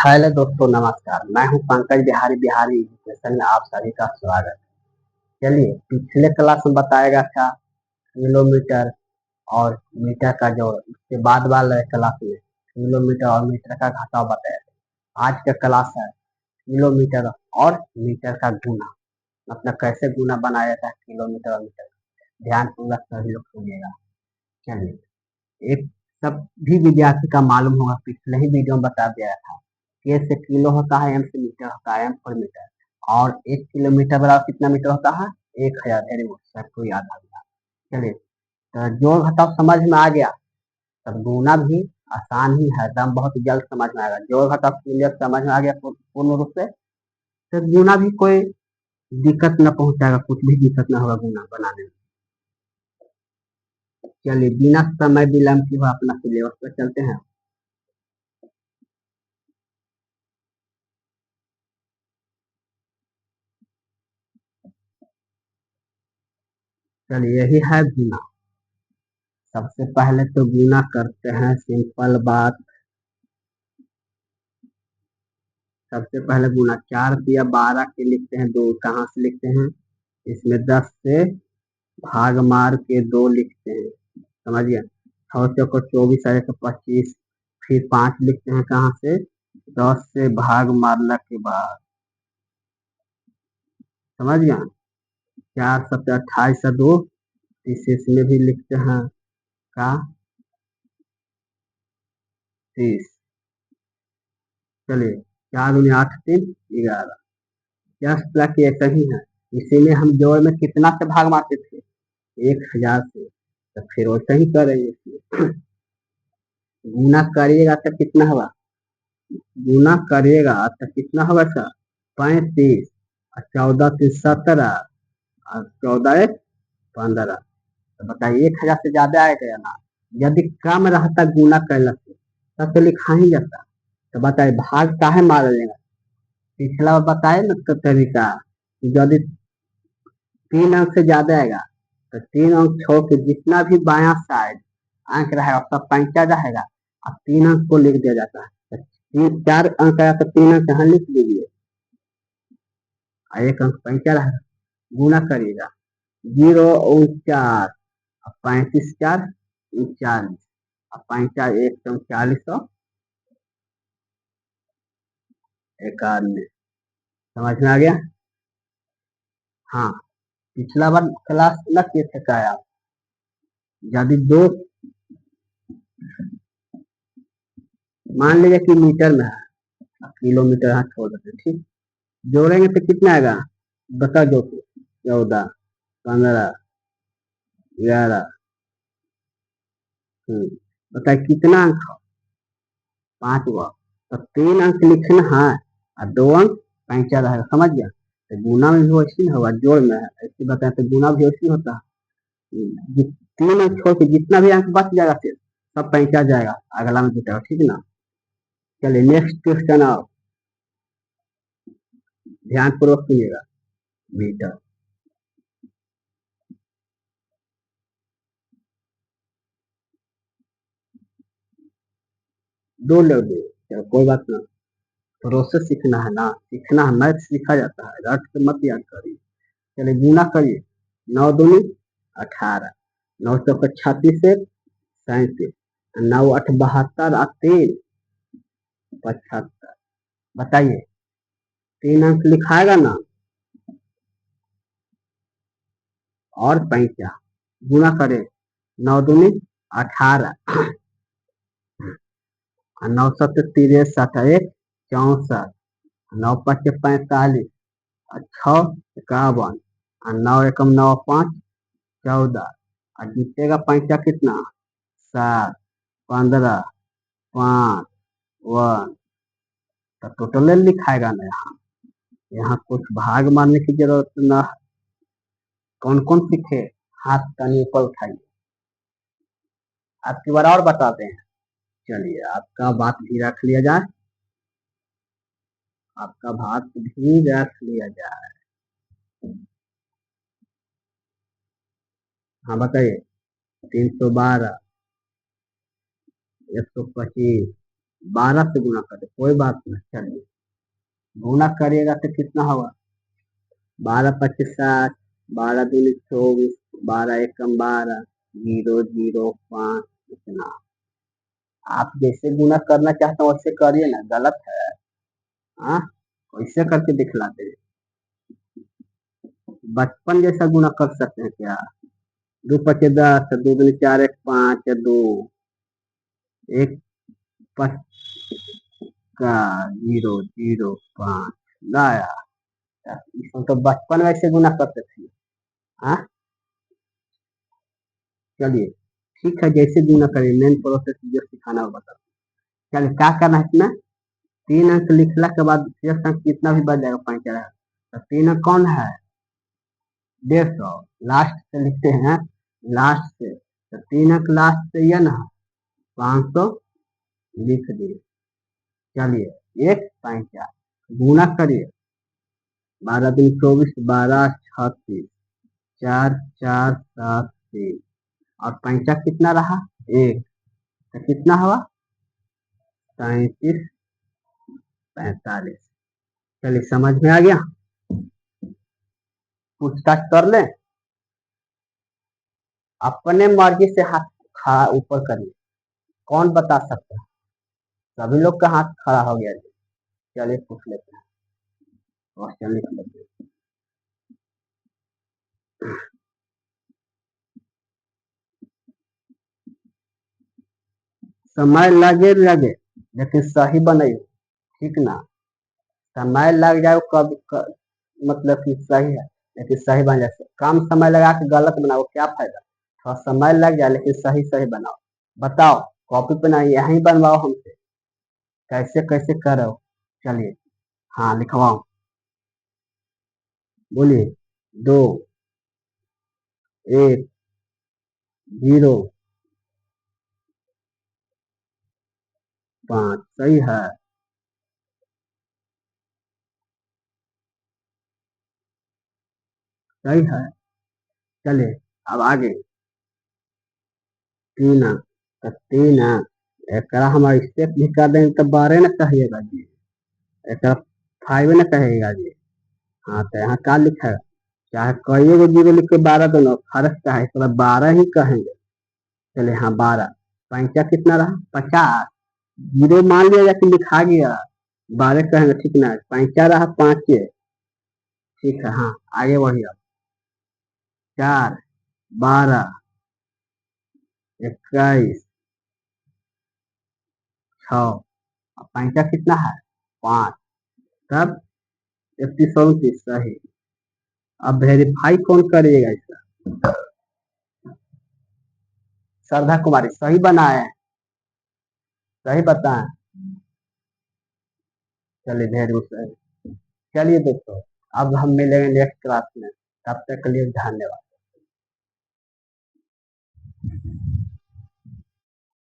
Hello दोस्तों, नमस्कार। मैं हूं पंकज बिहारी बिहारी एजुकेशन में आप सभी का स्वागत है। चलिए, पिछले क्लास में बताया गया था किलोमीटर और मीटर का जोड़। उसके बाद वाले क्लास में किलोमीटर और मीटर का घटाव बताया था। आज का क्लास है किलोमीटर और मीटर का गुना, मतलब कैसे गुना बनाया जाता है किलोमीटर और मीटर। ध्यान पूर्वक सभी लोग सुनिएगा। चलिए, एक सभी विद्यार्थी का मालूम होगा, पिछले ही वीडियो में बता दिया था। के से किलो होता है, एम से मीटर होता है, एम पर मीटर। और 1 किलोमीटर बराबर कितना मीटर होता है? 1000। वेरी गुड, सबको याद आ गया। चलिए, तो जोड़ घटाव समझ में आ गया, तब गुना भी आसान ही है, एकदम बहुत जल्द समझ में आएगा। जोड़ घटाव क्लियर समझ में आ गया पूर्ण रूप से, तो गुना भी कोई दिक्कत न पहुंचाएगा, कुछ भी दिक्कत न होगा गुना बनाने में। चलिए, बिना समय विलंब के अपना सिलेबस पर चलते हैं। चलिए, यही है गुना। सबसे पहले तो गुना करते हैं, सिंपल बात। सबसे पहले गुना 4 दिया 12 के लिखते हैं, 2 कहाँ से लिखते हैं? इसमें 10 से भाग मार के 2 लिखते हैं, समझिए। 6 चौको 24 और 25, फिर 5 लिखते हैं कहाँ से? 10 से भाग मारने के बाद, समझ गए। 4 7 28 और 2 इसमें भी लिखते हैं का 30। चलिए, 4 दूनी 8 3 11। क्या कि ऐसा ही है। इसी में हम जोड़ में कितना से भाग मारते थे? 1000 से। तो फिर वैसा ही करेंगे इसमें। गुना करिएगा तो कितना होगा? गुना करिएगा तो कितना होगा सर? 35 और 14 3 17 और 14 1 15। तो बताइए, 1000 से ज्यादा आएगा या ना? यदि कम रहता गुना करने से तब तो लिखा ही जाता। तो बताइए, भाग काहे मारा जाएगा? पिछला बताए ना तो तरीका, यदि 3 अंक से ज्यादा आएगा तो 3 अंक छोड़ के जितना भी बायां साइड अंक रहेगा उसका पंचा रहेगा, और 3 अंक को लिख दिया जाता है। तो 4 अंक आया तो 3 अंक यहाँ लिख दीजिए, और 1 अंक पंचा रहेगा। गुना करिएगा, 0 49 और 35 4 39 और पंचा 1 40 और 91। समझ में आ गया? हाँ, पिछला बार क्लास न किए थे क्या आप? यदि दो, मान लीजिए कि मीटर में है, किलोमीटर यहाँ छोड़ देते हैं, ठीक। जोड़ेंगे तो कितना आएगा? बता दो। 14 15 11। बताए कितना अंक? 5 हुआ। तो 3 अंक लिखना है और 2 अंक पैंचा रहेगा, समझ गया। तो गुना में भी वैसी होगा, जोड़ में है ऐसे बताए तो गुना भी वैसी होता है। 3 अंक छोड़ के जितना भी अंक बच जाएगा फिर सब पैंचा जाएगा, अगला में जुटेगा, ठीक ना। चलिए, नेक्स्ट क्वेश्चन आओ, ध्यान पूर्वक सुनिएगा। मीटर, दो लोग दे, चलो कोई बात ना। प्रोसेस सीखना है ना, सीखना है, मैथ सीखा जाता है, रट के मत याद करिए। चलिए, गुना करिए। 9 दूनी 18, 9 चौके 36 से 37, 9 8 72 और 3 75। बताइए, 3 अंक लिखाएगा ना, और पैंचा। गुना करे, 9 दूनी 18 और 9 7 63 1 64, 9 5 45 और 6 51 और 9 एकम 9 5 14, और जीतेगा पैंचा कितना? 7 15 5 1। तो टोटल लिखाएगा ना यहाँ। यहाँ कुछ भाग मारने की जरूरत ना। कौन कौन सीखे? हाथ तनी ऊपर उठाइए, आपकी बार और बताते हैं। चलिए, आपका बात भी रख लिया जाए, आपका बात भी रख लिया जाए। हाँ बताइए। 312, 125, 12 से गुना कर दे, कोई बात नहीं। चलिए गुना करिएगा तो कितना होगा? 12 25 60, 12 दूनी 24, 12 एकम 12, 0 0 5, इतना। आप जैसे गुना करना चाहते हो वैसे करिए ना, गलत है। हाँ, वैसे करके दिखलाते हैं। बचपन जैसा गुना कर सकते हैं क्या? 2 5 10, 2 दूनी 4 1 5, 2 एक पक्का 0 0 5 लाया। इसमें तो बचपन वैसे गुना करते थे। हाँ, चलिए ठीक है, जैसे गुना करिए, मेन प्रोसेस जो सिखाना होगा बता। चलिए क्या करना है इसमें? 3 अंक लिखला के बाद शेष अंक कितना भी बच जाएगा, 5 रहेगा। तो 3 अंक कौन है? 150। लास्ट से लिखते हैं, लास्ट से। तो 3 अंक लास्ट से ये ना 500 लिख दिए। चलिए 1 5 गुना करिए। 12 दूनी 24, 12 36, 4 4 7 3, और 5 कितना रहा? 1। तो कितना हुआ? 37 45। चलिए समझ में आ गया? पूछताछ कर ले, अपने मर्जी से हाथ खड़ा ऊपर करिए। कौन बता सकता है? सभी लोग का हाथ खड़ा हो गया जी। चलिए पूछ लेते हैं, क्वेश्चन लिख लेते हैं। समय लगे लगे लेकिन सही बनाइए, ठीक ना? समय लग जाए मतलब कि सही है, लेकिन सही बन जाए। कम समय लगा के गलत बनाओ, क्या फायदा? थोड़ा समय लग जाए लेकिन सही सही बनाओ। बताओ, कॉपी पे ना यहीं बनवाओ हमसे, कैसे कैसे करो। चलिए हाँ लिखवाओ, बोलिए। 2 1 0 5 सही है, सही है। चलिए अब आगे। 3 अंक, तो 3 अंक एक हम स्टेप भी कर देंगे तो 12 न कहिएगा जी, एक 5 न कहेगा जी। हाँ तो यहाँ क्या लिखा है? चाहे कई गो जीरो लिख के 12 दोनों फर्क का है, इस 12 ही कहेंगे। चलिए हाँ 12। पंचा कितना रहा? 50। जीरो मान लिया जाके लिखा गया, 12 कहेंगे, ठीक ना? पंचा रहा 5। ठीक है हाँ, आगे बढ़िए। 4 12 21 6, पंचा कितना है? 5। तब 31 सही। अब वेरीफाई कौन करिएगा इसका? श्रद्धा कुमारी सही बनाए, सही बताएं। चलिए वेरी गुड सही। चलिए दोस्तों, अब हम मिलेंगे नेक्स्ट क्लास में, तब तक के लिए धन्यवाद।